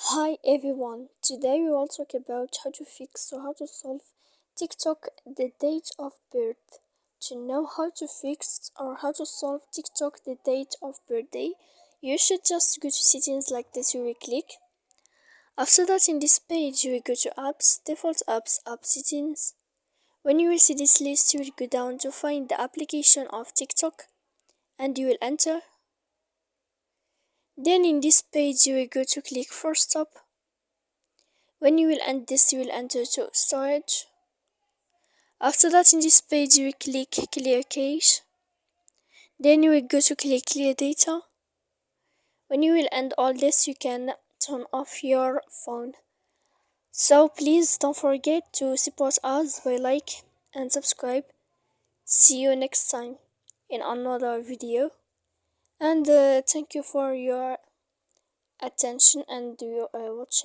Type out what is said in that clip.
Hi everyone, today we will talk about how to fix or how to solve TikTok the date of birth. To know how to fix or how to solve TikTok the date of birthday, you should just go to settings like this. You will click. After that, in this page, you will go to apps, default apps, app settings. When you will see this list, you will go down to find the application of TikTok and you will enter. Then in this page, you will go to click for stop. When you will end this, you will enter to storage. After that, in this page, you will click clear cache. Then you will go to click clear data. When you will end all this, you can turn off your phone. So please don't forget to support us by like and subscribe. See you next time in another video. And thank you for your attention and your watching.